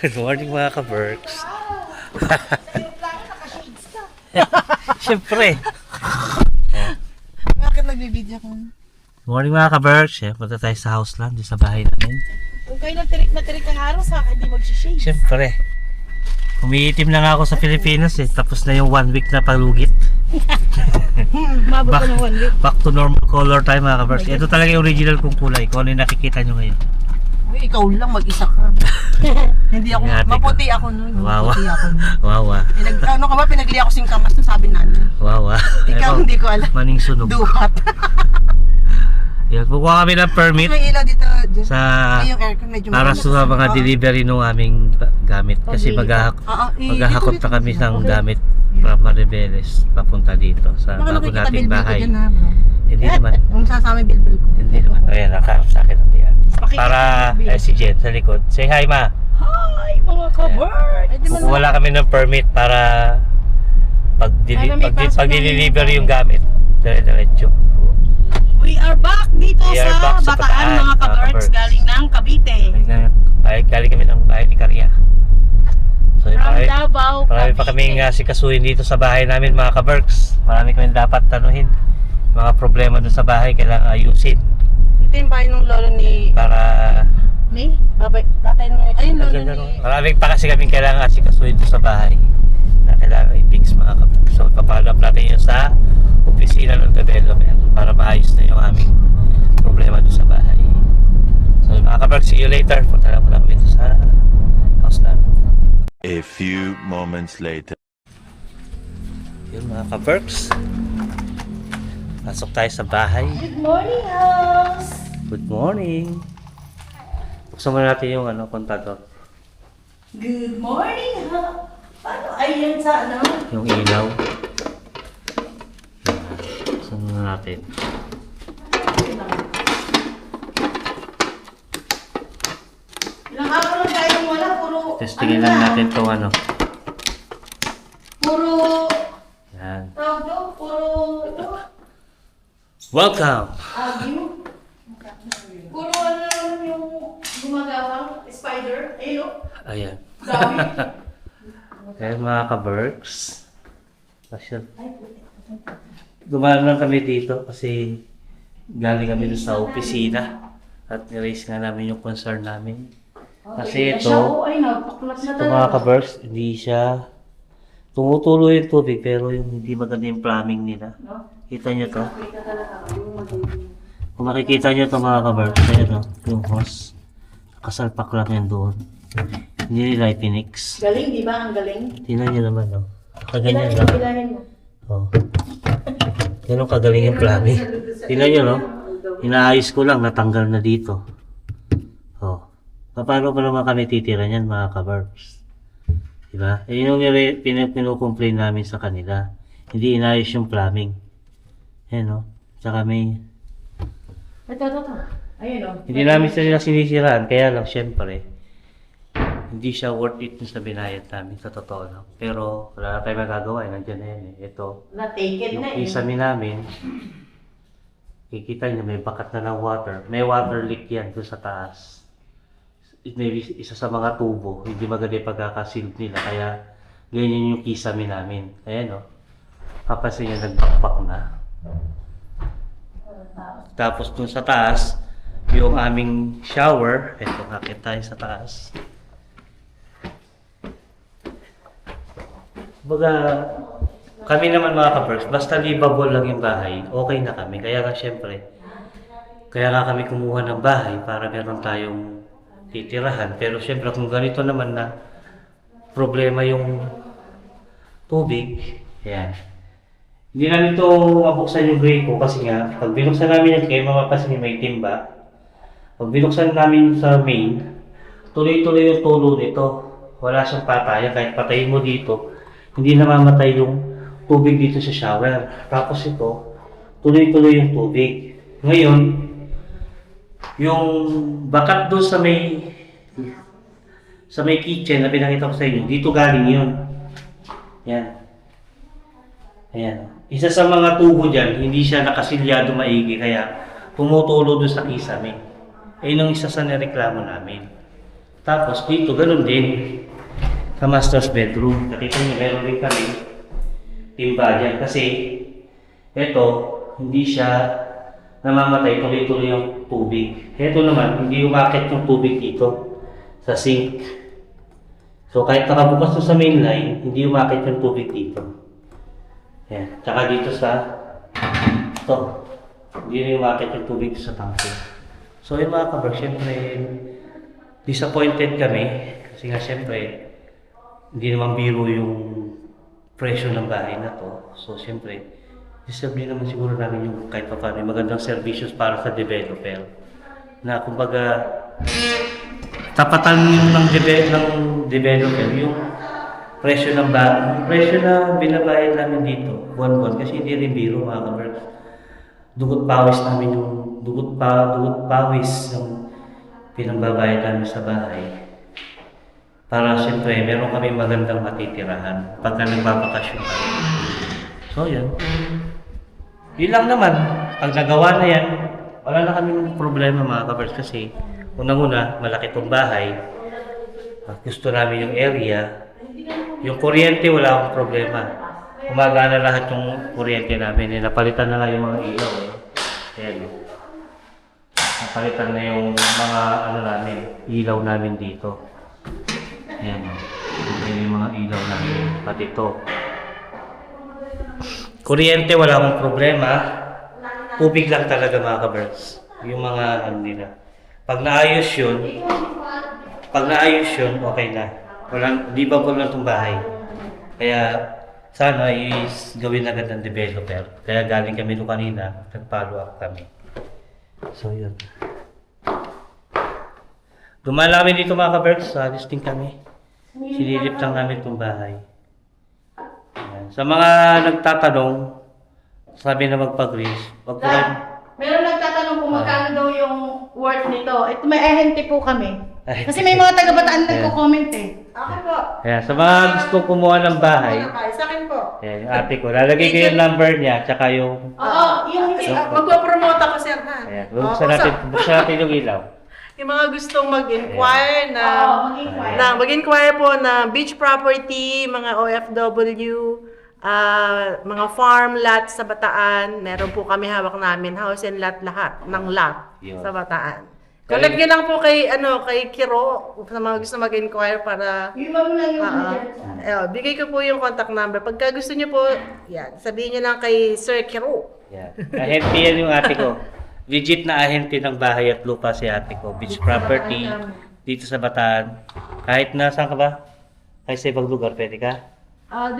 Good morning mga ka-Berks. Siyempre. Bakit nagbibideo ko? Good morning mga ka-Berks. Punta tayo sa house lang, dito sa bahay namin. Kung kayo na tirik ang araw sa akin, hindi mag-shade. Siyempre. Umiitim na nga ako sa Pilipinas tapos na yung 1 week na palugit. Mabot pa ng 1 week. Back to normal color time mga ka-Berks. Ito talaga yung original kong kulay. Kung ano yung nakikita nyo ngayon. Uy, ikaw lang mag-isa ka. Hindi ako, maputi ako nun. Wawa. Maputi ako nun. Wawa. Ano ka ba, pinagli ako singkamas na sabi namin. Wawa. Ikaw, hindi ko alam. Maning sunog. Duhat. Yan, kukuha kami ng permit May ilaw dito. sa Yung aircon medyo para sa mga delivery ng aming gamit kasi maghahakot na kami ng gamit para Maribeles papunta dito sa bago nating bahay. Hindi naman. Kung sasama yung bilbil ko. Hindi naman. Ayan, nakaharap sa akin. Para si Jen sa likod. Say hi ma. Hi mga ka-bird! Wala kami ng permit para pag-deliver yung gamit. Dire-diretso. We are back dito We are back sa sa Bataan Bataan, mga ka-birds ka-birds. galing ng Cavite. Galing kami ng bahay ni Karya. So, From Davao, marami pa kaming sikasuhin dito sa bahay namin mga ka-Berks. Marami kami dapat tanuhin. Mga problema dun sa bahay kailangan ayusin. Ito yung bahay ng lolo ni... Para... Ni? Tatay ng... Ayun, lolo ni... Maraming pa kasi kaming kailangan sikasuhin dito sa bahay. Na kailangan i-fix mga ka-Berks. So, papalap natin yun sa opisina ng development para maayos na yung aming problema dun sa bahay. So, mga ka-Berks, see you later. Punta lang muna kami dito sa house namin. A few moments later. Yun mga ka-Berks. Pasok tayo sa bahay. Good morning, house! Good morning. Buksan muna natin yung kontador. Good morning, house! Paano? Ayun sa ano? Yung ilaw. Buksan muna natin. Ilang araw lang tayong wala, puro... Testingin lang natin itong Puro... Yan. Tawag doon, puro... Ito? Welcome! Agyo. Puro ano naman yung gumagawang spider. Ayun, Ayan. dami. Ayan mga ka-Berks. Dumaan lang kami dito kasi galing kami dun sa opisina at niraise nga namin yung concern namin. Kasi ito, Ay, napaklat na ito mga ka-Berks, hindi siya tumutulo yung tubig pero yung hindi maganda yung plumbing nila. Kita nyo to? Kung makikita nyo to mga ka-Berks, ayan o, yung hose. Kasalpak lang yan doon. Hindi nila ipinix. Galing, di ba? Ang galing. Tingnan nyo naman o. Nakaganyan lang. Bilahin mo. Oh. Ganun kagaling yung plumbing. Tingnan nyo no? Inaayos ko lang, natanggal na dito. Oh. Paano pa naman kami titira niyan mga ka-Berks? Diba? Yun yung pinukomplain namin sa kanila. Hindi inayos yung plumbing. Ayan no? Tsaka may... Ito. Ayun o. Hindi namin sila sinisiraan, kaya lang syempre, hindi siya worth it sa binayad namin, sa totoo lang. Pero wala na tayo magagawa, nandiyan na yan eh. Ito, Na-take it yung na eh. kisame namin, kikita niyo may bakat na ng water. May water leak yan doon sa taas. Maybe isa sa mga tubo, hindi maganda yung pagkakasilip nila, kaya ganyan yung kisame namin. Ayan o, papasin niya nagbakbak na. Tapos dun sa taas, yung aming shower, eto nakita tayo sa taas. Baga, kami naman mga ka-Berks, basta livable lang yung bahay, okay na kami. Kaya nga syempre, kaya nga kami kumuha ng bahay para meron tayong titirahan. Pero syempre kung ganito naman na problema yung tubig, yan. Hindi namin ito mabuksan yung gray ko kasi nga, pag binuksan namin yung kayo mapapasin may timba. Pag binuksan namin sa main, tuloy-tuloy yung tulo nito. Wala siyang patayan, kahit patayin mo dito, hindi namamatay yung tubig dito sa shower. Tapos ito, tuloy-tuloy yung tubig. Ngayon, yung bakat doon sa may kitchen na pinakita ko sa inyo, dito galing yun. Yan. Ayan. Isa sa mga tubo dyan, hindi siya nakasilyado maigi, kaya tumutulo doon sa kisame. Ayun ang isa sa nireklamo namin. Tapos dito, ganun din. Sa master's bedroom. Nakita niyo, meron din kami timba dyan. Kasi, ito, hindi siya namamatay, tuloy-tuloy yung tubig. Ito naman, hindi umakit yung tubig dito sa sink. So, kahit nakabukas to sa main line, hindi umakit yung tubig dito. Yan. Tsaka dito sa ito, hindi rin umakit yung tubig sa tangke. So, yung mga kabar, syempre, disappointed kami. Kasi nga, syempre, hindi naman biro yung presyo ng bahay na to. So, syempre, deserve din naman siguro namin yung kahit pa paano, magandang services para sa developer. Na, kumbaga, tapatan ng developer yung presyo ng presyo na binabayad namin dito, buwan-buwan, kasi hindi rin biro mga kabarks. Dugot pawis namin yung, dugot pawis yung pinambabayad namin sa bahay. Para siyempre, meron kami magandang matitirahan pagka nagbabakasyon kami. So, yan. Yun lang naman. Pag nagawa na yan, wala na kami problema mga kabarks kasi unang-una, malaki itong bahay. Gusto namin yung area. Yung kuryente, wala akong problema. Umagana lahat yung kuryente namin. Napalitan na nga yung mga ilaw. Ayan. Napalitan na yung mga namin, ilaw namin dito. Ayan. Ayan yung mga ilaw namin. Pati ito. Kuryente, wala akong problema. Tubig lang talaga mga kabirds. Yung mga nila. Pag naayos yun, okay na. Di ba po lang itong bahay. Kaya sana is gawin agad ng developer. Kaya galing kami doon kanina, nag-follow up kami. So yun. Dumala kami dito mga ka-Berks, listing kami. Sinilip lang namin itong bahay. Ayan. Sa mga nagtatanong, sabi na magpag-grease, wag po kayo. Meron nagtatanong kung magkano daw yung worth nito. Ito may ahente po kami. Kasi may mga taga-Bataan nagko-comment eh. Ako po. Ayan. Sa mga gusto kumuha ng bahay, Sa akin po. ayan, yung ate ko, lalagay ko yung number niya, tsaka yung... Oo, yung magpo-promote ako sir na. Ayan, buksan natin yung ilaw. Yung mga gustong mag-inquire na, mag-inquire. mag-inquire po na beach property, mga OFW, mga farm lot sa Bataan, meron po kami hawak namin, house and lot lahat, ng lot Yun. sa Bataan. Collect nyo lang po kay Kiro, sa mga gusto mag-inquire para, Yung lang yung bigay ko po yung contact number. Pagka gusto nyo po, yan, sabihin nyo lang kay Sir Kiro. Ayan. Ahente yan yung ate ko. Legit na ahente ng bahay at lupa si ate ko. Beach property dito sa Bataan. Kahit nasaan ka ba? Kahit sa ibang lugar, pwede ka?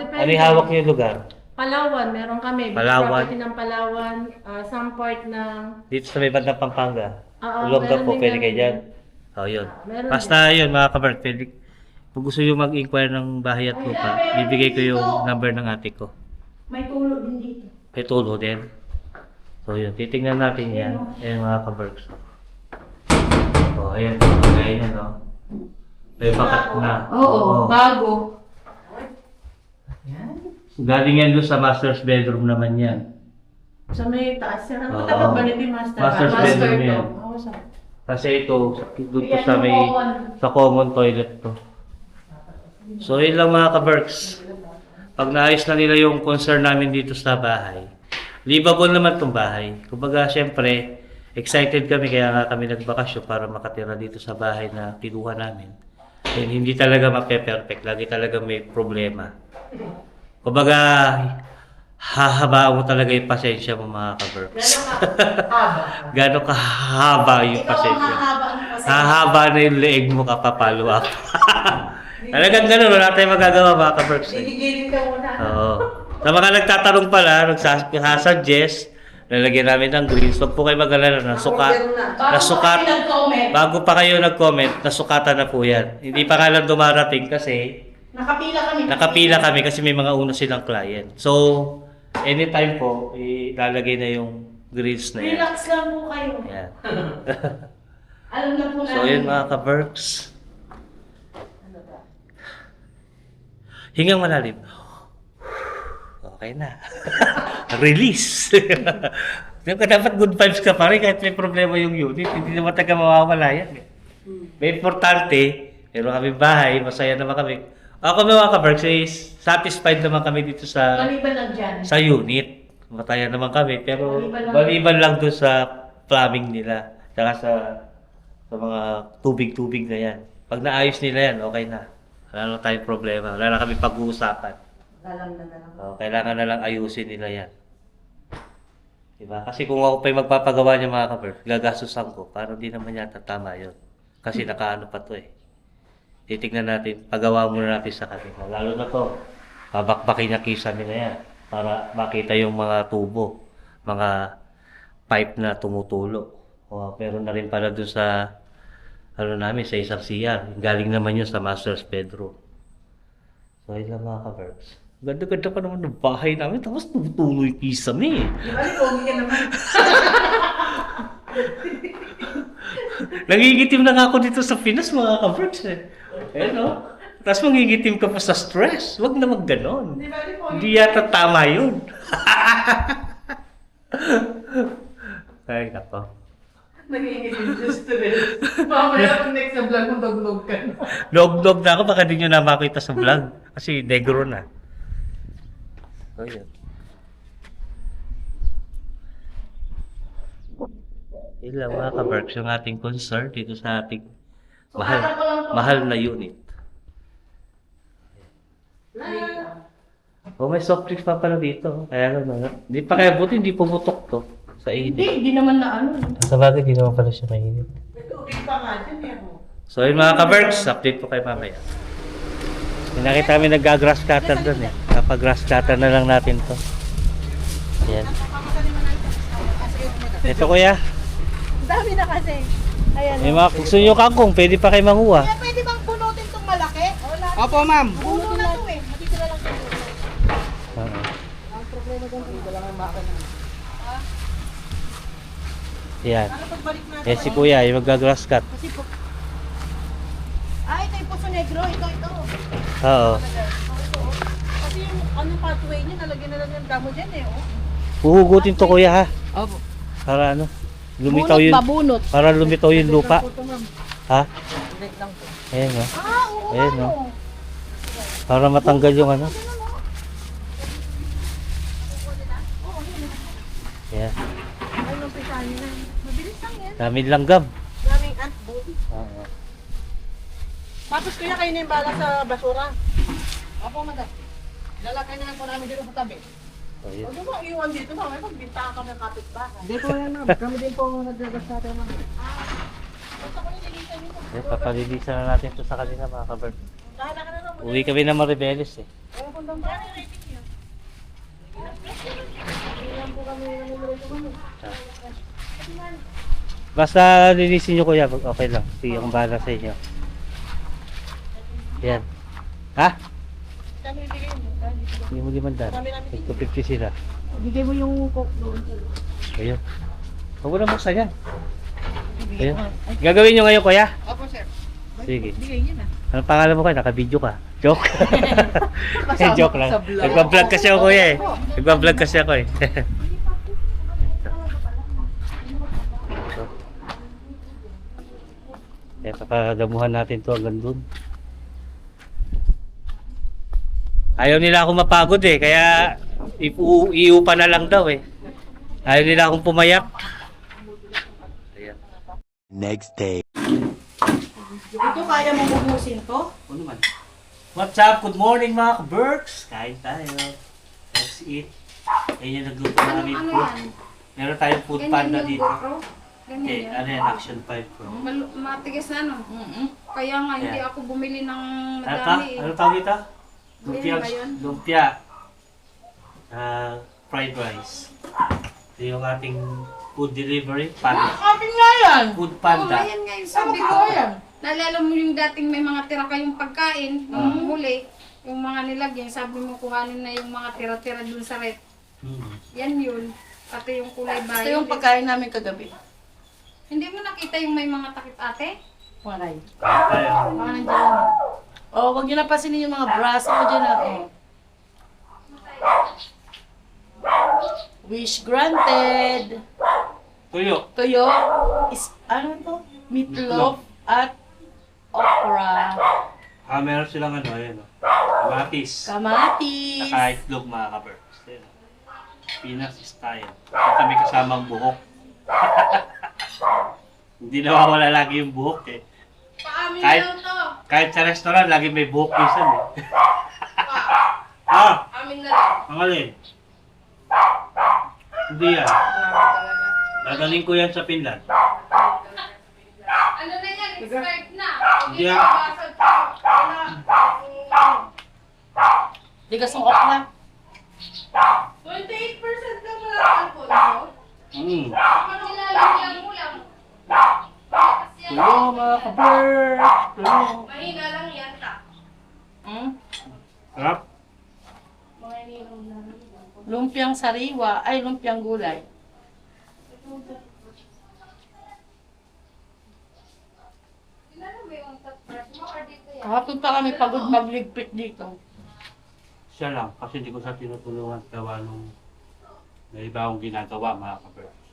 Depende. Ano yung hawak niyo yung lugar? Palawan, meron kami. Beach Palawan. property ng Palawan, some part ng... Dito sa may bandang Pampanga. Oo, Ulongga meron po, din pwede kami. kayo dyan. O, yun. Meron Basta yun, mga kabart, pwede. Kung gusto nyo mag-inquire ng bahay at lupa, bibigay ko yung number ng ate ko. May tulo din dito. May tulo din. So yun, titingnan natin yan. Ayan mga kabarks. O, ayan. Ayan yan, o. May bakat na. Oo, bago. Galing yan doon sa master's bedroom naman yan. Sa may taas yan. Oo. Ano tapat ba nito yung master? Master's bedroom to. yan. Oo, sa... Kasi ito, doon to sa may, sa common toilet to. So yun lang mga kabarks. Pag naayos na nila yung concern namin dito sa bahay, livable naman tong bahay. Kumbaga, syempre, excited kami kaya nga kami nagbakasyon para makatira dito sa bahay na kinuha namin. And hindi talaga mape-perfect. Lagi talaga may problema. Kumbaga, hahabaan mo talaga yung pasensya mo mga kabarks. Gano'ng kahaba yung pasensya. Hahaba na yung leeg mo kapapalo up. Talagang gano'n, wala tayong magagawa mga kabarks. Gigilin ka muna. Oo. Sa mga nagtatanong pala, nagsasuggest, lalagyan namin ng greens. Huwag po kayo mag-alala, nasukat. Bago pa kayo nag-comment, nasukatan na po yan. Hindi pa nga lang dumarating kasi nakapila kami kasi may mga una silang client. So, anytime po, ilalagay na yung greens na yan. Relax lang po kayo. Yan. Alam na po So, yun mga ka-Berks. Hingang malalim. Okay na. Release. Dapat good vibes ka pa rin kahit may problema yung unit. Hindi naman taga mawawala yan. May importante, Meron kami bahay, masaya naman kami. Ako mga ka-Berks, satisfied naman kami dito sa Maliban lang dyan. unit. Mataya naman kami, pero Maliban lang. maliban lang doon sa plumbing nila. Tsaka sa mga tubig-tubig na yan. Pag naayos nila yan, okay na. Wala na tayong problema. Wala na kami pag-uusapan. Dalam na dalam. Kailangan na lang ayusin nila yan. Diba? Kasi kung ako pa yung magpapagawa niya mga ka-Berks, gagastusan ko. Parang di naman yata tama yun. Kasi nakaano pa to eh. Titignan natin, pagawa muna natin sa kanila. Lalo na to, babakbakin niya kisa nila yan. Para makita yung mga tubo, mga pipe na tumutulo. Pero na rin pala dun sa, ano namin, sa isang CR. Galing naman yun sa master's bedroom. So, yun lang mga ka-Berks. Ganda-ganda pa naman ng bahay namin, tapos tumutulo yung kisame eh. Di ba, pogi ka naman. Nangigitim na nga ako dito sa Pinas mga ka-Berks eh. No? Tapos mangingitim ka pa sa stress. Huwag naman ganon. Di ba, pogi? Hindi yata tama yun. Ay, nako. Nangingitim just to this. Mamaya pag next na vlog mo, dog-log ka na. Log-log na ako, baka di nyo na makita sa vlog. Kasi negro na. So, yun. Yun lang mga ka-Berks, yung ating concern dito sa ating mahal na unit. May soft drinks pa pala dito. Kaya lang, hindi pa kaya buti, hindi pumutok to sa init. Hindi naman na ano. Sa bagay, hindi naman pala siya mainit. So yun mga ka-Berks, update ko kayo mamaya. May nakita kami nag-grass cutter doon eh. Kapag-grass cutter na lang natin to. Yan. Ito kuya. Dami na kasi. Ayan. May mga gusto nyo kangkong, pwede pa kayo manguha. Kaya pwede bang punutin tong malaki? Opo, ma'am. Puno na to eh. Matitira lang ito. Oo. Ang problema doon, hindi lang ang makina. Yan. Ano pagbalik natin? Yan si kuya, yung mag-grass cut. Kasi po... ito yung puso negro. Ito. Oo. Kasi yung anong pathway niya, nalagyan na lang yung damo dyan eh. Oh. Uhugutin to kuya ha. Opo. Para ano? Lumitaw yun. Babunot. Para lumitaw yung lupa. Ha? Direct lang po. Ayan o. Oo. Ayan o. Para matanggal yung ano. Ayan. Ay, yung pisahan niya. Mabilis lang yan. Daming langgam. Daming antbone. Oo. Tapos kuya, kayo na yung bala sa basura. Opo, madam. Lalakay na lang po namin dito sa tabi. So, yun. Huwag mo bang iwan dito, mamaya pagbintahan kami ng kapitbahay. Hindi po yan, ma'am. Kami din po nagdagas natin, ma'am. Basta ko nililisan nito. Ayan, papalilisan na natin ito sa kanila mga kabard. Dahan ka na lang. Uwi kami ng Maribeles eh. Ewan kung daw paano yung rating niya. Ilan po kami ng numero ito kami. Basta linisin nyo kuya, okay lang. Sige akong bahala sa inyo. Yan. Ha? Kami ibigay mo. Hindi mo limandan. Ito 50 sila. Bigay mo yung coke doon. Ayun. Huwag mo na buksan yan. Ayun. Gagawin nyo ngayon kuya? Opo, sir. Sige. Bigay niya na. Anong pangalan mo kuya? Naka-video ka. Joke. Joke lang. sa vlog. Nagpa-vlog kasi ako kuya eh. Nagpa-vlog kasi ako eh. Kaya papagamuhan natin to hanggang dun. Ayaw nila akong mapagod eh, kaya iupa na lang daw eh. Ayaw nila akong pumayap. Ayan. Next day. Ito kaya mo bubusin to? Ano naman? What's up? Good morning mga ka-Berks! Kain tayo. Let's eat. Ayun yung nagluto namin food. Meron tayong food panda dito. Eh, ano yan? Action 5 Pro. Matigas na no? Kaya nga hindi Yeah. ako bumili ng Ano madami. Ano tawag ito? Lumpia. Ano ba yun? Lumpia. Fried rice. Ito yung ating food delivery. Panda. Akin nga yan! Food Oo, panda. ayan nga yung sabi ko. Naalala mo yung dating may mga tira kayong pagkain, nung huli, yung mga nilagyan, sabi mo kuhanin na yung mga tira-tira dun sa rep. Yan yun. Pati yung kulay Ito bayo. yung pagkain namin kagabi. Hindi mo nakita yung may mga takip ate? Waray. Tayo. Mga nandiyan. Oh, wag niyo na pasinin yung mga braso ko dyan. Oh. Wish granted. Tuyo. Tuyo is, ano to? Meatloaf at okra, Meron silang ano, ayan o. Kamatis. kamatis. Saka itlog mga ka-Berks. Ayan. Pinas style. Ito may kasamang buhok. Hindi nawawala lagi yung buhok eh. Paamin Kahit- lang to. Kahit sa restaurant, lagi may buhok minsan eh. Ah, Amin na lang. ang alin? Hindi yan. Dadaling ko yan sa Finland. Ano na yan? Expired na. Hindi Hindi ah. basag pa. Tigas ng okra. 28% lang wala ang alcohol mo. Ano nilalagyan mo lang? Tulong mga ka-Berks. Tulong. Mahina lang yan ta. Sarap. Lumpiang sariwa, ay lumpiang gulay. Ilan ba yung toothbrush mo or dito yan? Kahapon pa kami pagod magligpit dito. Siya lang, kasi hindi ko siya tinutulungan gawa nung may iba akong ginagawa mga ka-Berks.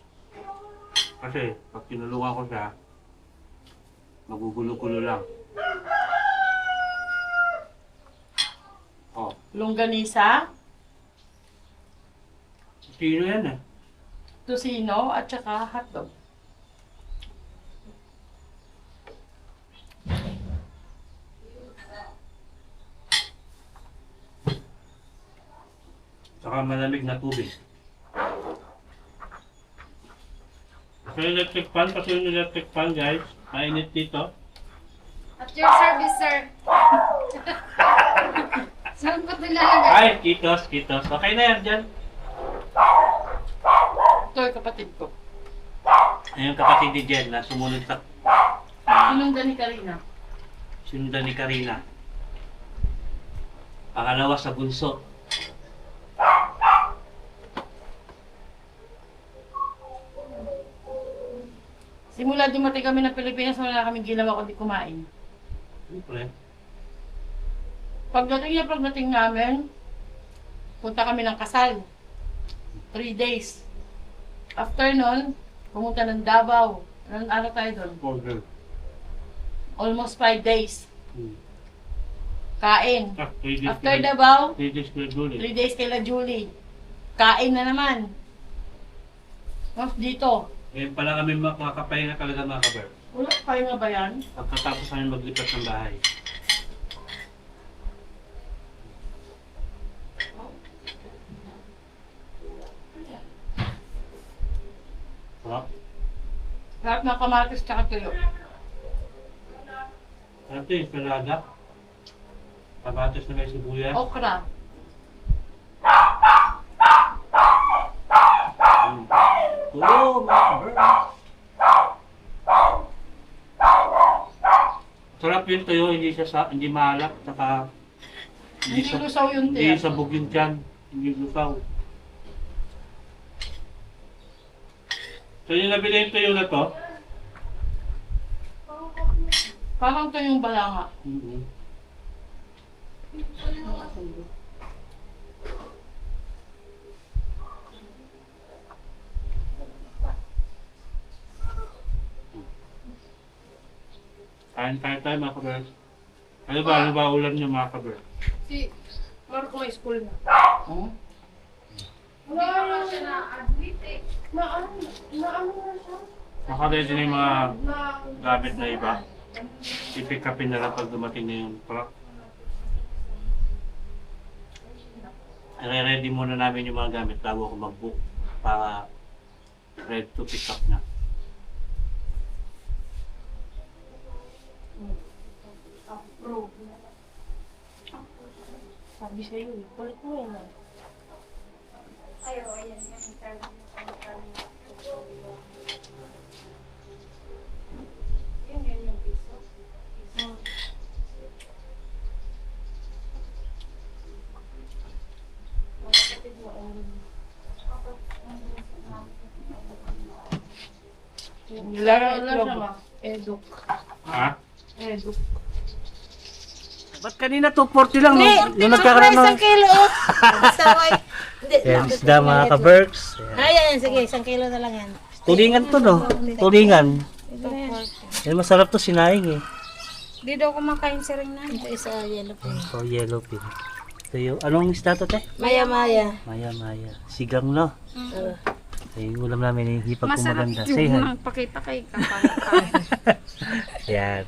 Kasi pag tinulungan ko siya, magugulo-gulo lang. Oh, Longganisa, sino yan eh? tusino, at saka hotdog. Saka malamig na tubig. Kasi yung electric fan guys, mainit dito. At your service, sir. Saan ko nilalagay? Ay, kitos. Okay na yan dyan. Ito yung kapatid ko. Ayun kapatid ni Jen na sumunod sa Sinundan ni Karina. sinundan ni Karina. Pangalawa sa bunso. Simula dumating kami ng Pilipinas, wala kami ginawa kundi kumain. Siyempre. Pagdating namin, punta kami ng kasal. 3 days. After nun, pumunta ng Davao. Anong araw tayo doon? Order. Almost 5 days. Hmm. Kain. Ah, 3 days After kila- Davao, 3 days kila Julie. 3 days kila Julie. Kain na naman. Tapos dito. Ngayon pala kami makakapahinga talaga mga kaber. Wala kayo nga ba yan? Pagkatapos namin maglipat ng bahay. Sarap. Lahat ng kamatis tsaka tuyo. Sarap ito yung pelada. Kamatis na may sibuyas. Okra. Oo, mga kaber. Sarap yung tuyo, hindi maalat, saka Hindi lusaw yung hindi tiyan. sabog yung tiyan, hindi lusaw. So yung nabili yung tuyo na to, Parang to yung balanga. Kain tayo mga kaber. Ano ba ulam niyo mga kaber? Si Marco may school na. Oh? Hindi pa nga siya na-admit eh. Naano na siya? Nakaready na yung mga gamit na iba. I-pick upin na lang pag dumating na yung truck. I-ready muna namin yung mga gamit bago ako mag-book para ready to pick up na. Sabi sa'yo eh. Kulit mo yun ah. Ayaw, ayan yan. Yan yung piso. Nilarang itlog. Eduk. Ha? Eduk. Ba't kanina 240 lang nung nagkakaroon ng... kilo. Saway. Hindi. Yan, isda mga ka-Berks. Ayan, sige, 1 kilo na lang yan. Tulingan to no? Tulingan. Ito na yan. Yan masarap to sinaing eh. Di daw kumakain si Ring na. Ito isa yellow pin. So, yellow pin. Ito yung, anong isda to, te? Maya maya. Maya. Sigang, no? Oo. Ay, yung ulam namin, yung hipag kong Masarap maganda. Say yung hi. mga pakita kay kapal. Ayan.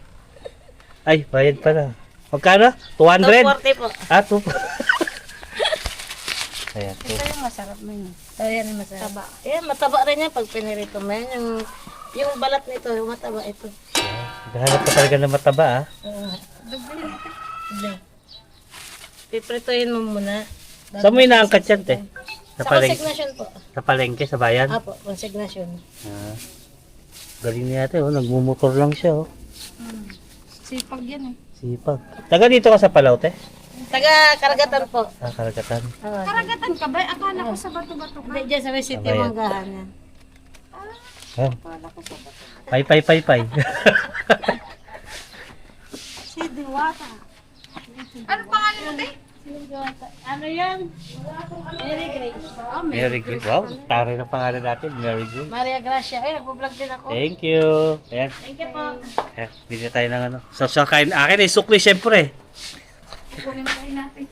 Ay, bayad pala. Magkano? 200? 240 po. Ah, 2. Ayan, Ito yung masarap mo yun. Oh, yan ang masarap. Taba. Yan, mataba rin yan pag pinirito mo yan. Yung balat nito, yung mataba ito. Gahanap ka talaga ng mataba, ah. Hindi. Piprituhin mo muna. Saan mo inaangkat yan, te? Sa Sa palengke? consignation po. Sa palengke, sa bayan? Apo, consignation. Ah. Galing niya ate, oh. Nagmumotor lang siya, oh. Sipag yan eh. Sipag. Taga dito ka sa Palaw, te? Taga Karagatan po. Ah, Karagatan. Oo. Karagatan ka ba? Akala ko sa bato-bato ka. Hindi, dyan sa may city Abayan. Manggahan yan. Oh. Pay. Si Diwata. Ano pangalan mo, te? Ano yan? Mary Grace. Mary Grace. Wow, tari na pangalan natin, Mary Grace. Maria Gracia. Ay, nag-vlog din ako. Thank you. Ayan. Thank you po. Ayan, bili tayo ng ano. So, kain akin ay sukli, syempre. Kunin mo kayo natin.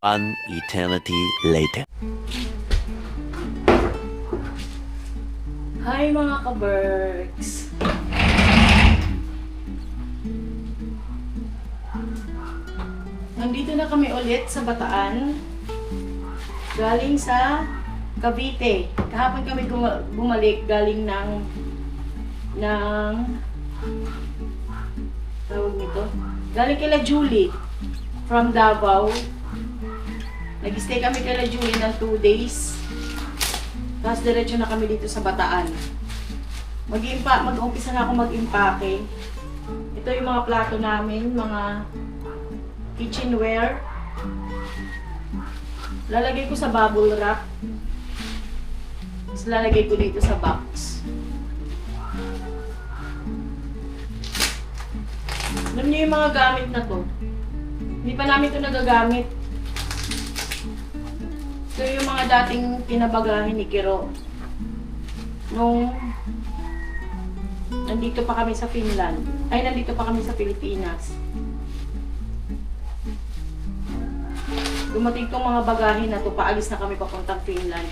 One eternity later. Hi mga ka-Berks! Nandito na kami ulit sa Bataan. Galing sa Cavite. Kahapon kami bumalik galing ng tawag nito. Galing kila Julie from Davao. Nag-stay kami kila Julie ng 2 days. Tapos diretso na kami dito sa Bataan. Mag-umpisa na ako mag-impake. Ito yung mga plato namin, mga kitchenware. Lalagay ko sa bubble wrap. Tapos lalagay ko dito sa box. Alam niyo yung mga gamit na to. Hindi pa namin ito nagagamit. Ito yung mga dating pinabagahin ni Kiro. Nung nandito pa kami sa Finland. Ay, nandito pa kami sa Pilipinas. Dumating tong mga bagahin na to, paalis na kami papuntang Finland.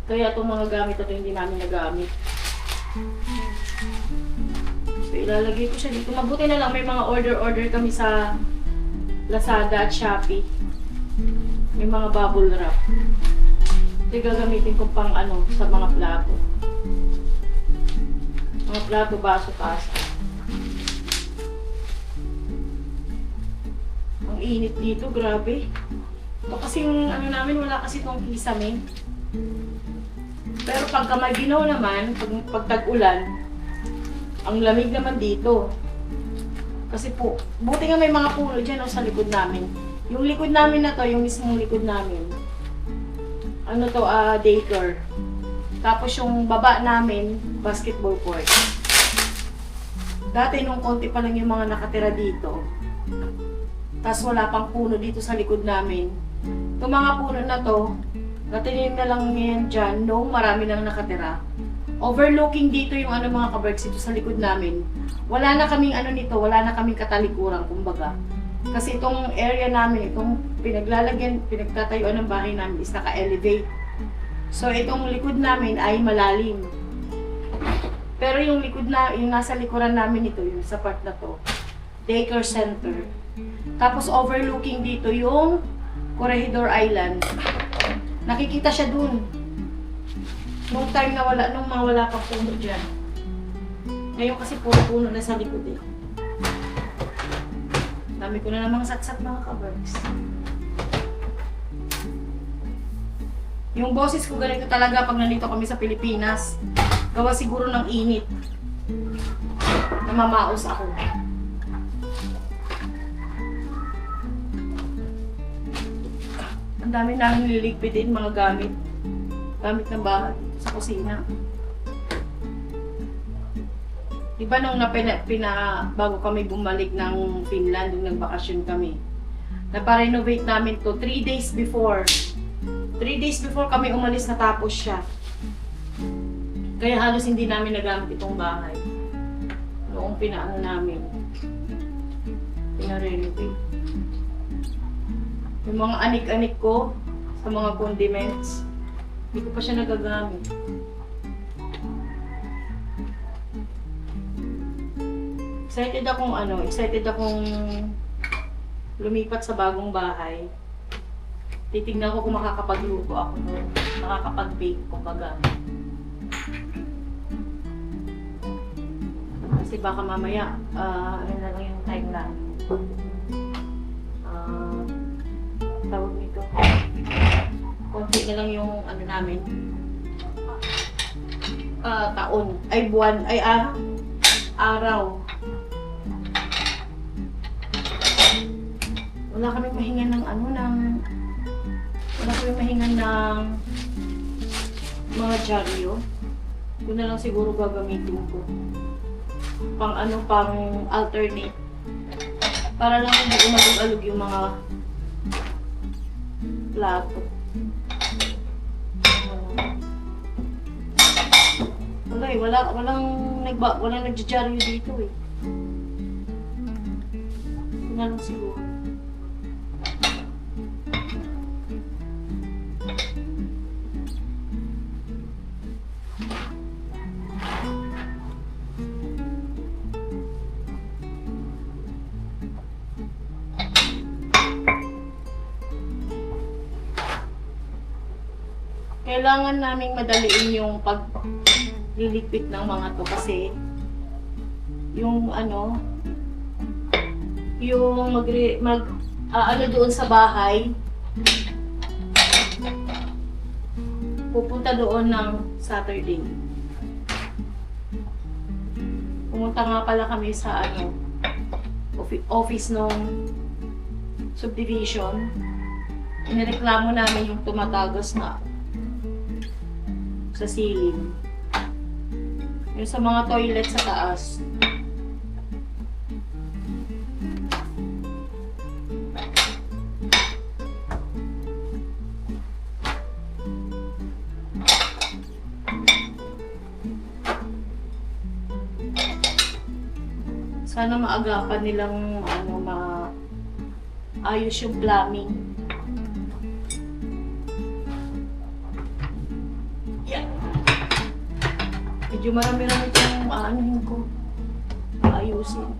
Kaya itong mga gamit na to hindi namin nagamit. So, ilalagay ko siya dito. Mabuti na lang may mga order kami sa Lazada at Shopee. May mga bubble wrap. Ito gagamitin ko pang ano, sa mga plato. Mga plato, baso, tasa. Ang init dito, grabe. Ito kasi yung ano namin, wala kasi itong kisame. Pero pagka maginaw naman, pag tag-ulan, ang lamig naman dito. Kasi po, buti nga may mga puno dyan sa likod namin. Yung likod namin na to, yung mismong likod namin, ano to, daycare. Tapos yung baba namin, basketball court. Dati nung konti pa lang yung mga nakatira dito. Tapos wala pang puno dito sa likod namin. Itong mga puno na to, natinim na lang yan dyan nung marami nang nakatira. Overlooking dito yung ano mga kaberks dito sa likod namin. Wala na kaming ano nito, wala na kaming katalikuran, kumbaga. Kasi itong area namin, itong pinagtatayuan ng bahay namin is naka-elevate. So itong likod namin ay malalim. Pero yung yung nasa likuran namin ito, yung sa part na to, daycare center. Tapos overlooking dito yung Corregidor Island. Nakikita siya dun. Nung time na wala pang puno dyan. Ngayon kasi puro puno na sa likod eh. Dami ko na namang satsat mga kabergs. Yung boses ko ganito talaga pag nandito kami sa Pilipinas. Gawa siguro ng init. Namamaos ako. Ang dami namin nililigpitin mga gamit. Gamit ng bahay sa kusina. Diba nung bago kami bumalik ng Finland, nung nagbakasyon kami, naparenovate namin to 3 days before. 3 days before kami umalis natapos siya. Kaya halos hindi namin nagamit itong bahay. Noong ang pinaano namin. Pina-renovate. Yung mga anik-anik ko sa mga condiments, hindi ko pa siya nagagamit. Excited akong lumipat sa bagong bahay. Titignan ko kung makakapagluto ako doon. Nakakapag-bake, kumbaga. Kasi baka mamaya, ano na lang yung time na. Tawag nito. Konti na lang yung ano namin. Taon. Ay, buwan. Ay, araw. Wala kami mahingan ng wala kami mahingan ng mga dyaryo. Yun na lang siguro gagamitin ko. Pang alternate. Para lang hindi umagog-alog yung mga plato. Walang nagdyaryo dito eh. Yun na lang siguro. Kailangan naming madaliin yung pagliligpit ng mga to kasi yung doon sa bahay, pupunta doon ng Saturday. Pumunta nga pala kami sa office ng subdivision. Inireklamo namin yung tumatagas na sa ceiling. Yung sa mga toilet sa taas. Sana maagapan nilang maayos yung plumbing. Medyo marami-rami itong aanuhin ko. Ayusin.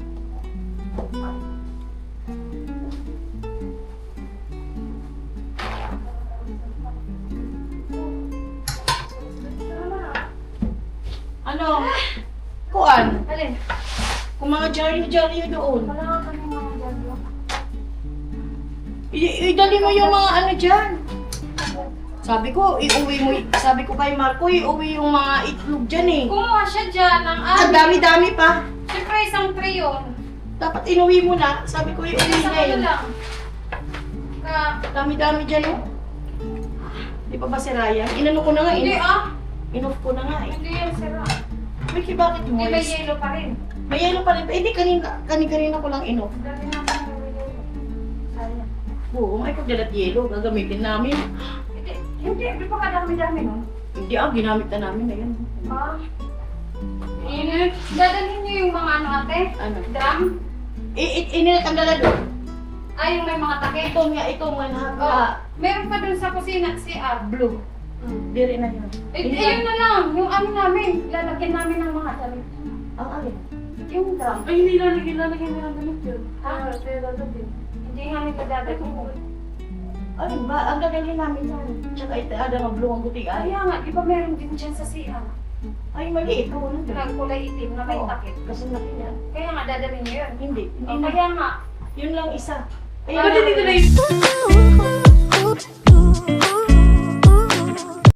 Kuan? Alin? Kung mga dyaryo doon. Wala nga kami mga dyaryo. Idali mo yung mga dyan. Sabi ko kay Marco, iuwi yung mga itlog dyan eh. Kumuha siya dyan ng Ang dami-dami pa. Siyempre isang tray yun. Dapat inuwi mo na. Sabi ko iuwi Isang na yun. lang. Dami-dami dyan oh. Di pa ba si Ryan? Inano ko na nga. Hindi Inoff ko na nga eh. Hindi yan sira. Mickey, bakit mo? Hindi may yellow pa rin. May yellow pa rin. Eh di kanina ko lang inoff. Dali na kami may yellow. Sayang. Oo, may pagdalat yellow. Gagamitin namin. Hindi pa kadami-dami nun. Hindi ginamit na namin na yun. Dadalhin niyo yung mga ate? Ano? Drum? Inilakandala doon. Yung may mga takip. Ito nga Meron pa dun sa kusina si blue. Dire na yun. Yun na lang. Yung namin. Lalagyan namin ng mga damit. Ang alin? Yung drum. Ay, hindi lalagyan mo ng damit yun. Hindi nga nila dadalhin. Ay, ang gagalhin namin yan. Tsaka ada nga blue ang buti ay. Kaya nga, di ba meron din dyan sa CR? Ay, mali ito. Kulay itim na may takip. Kasi laki niya. Kaya nga, dadalhin niyo yun. Hindi na. Kaya nga. Yun lang isa. Ay, Parang- dito na yun.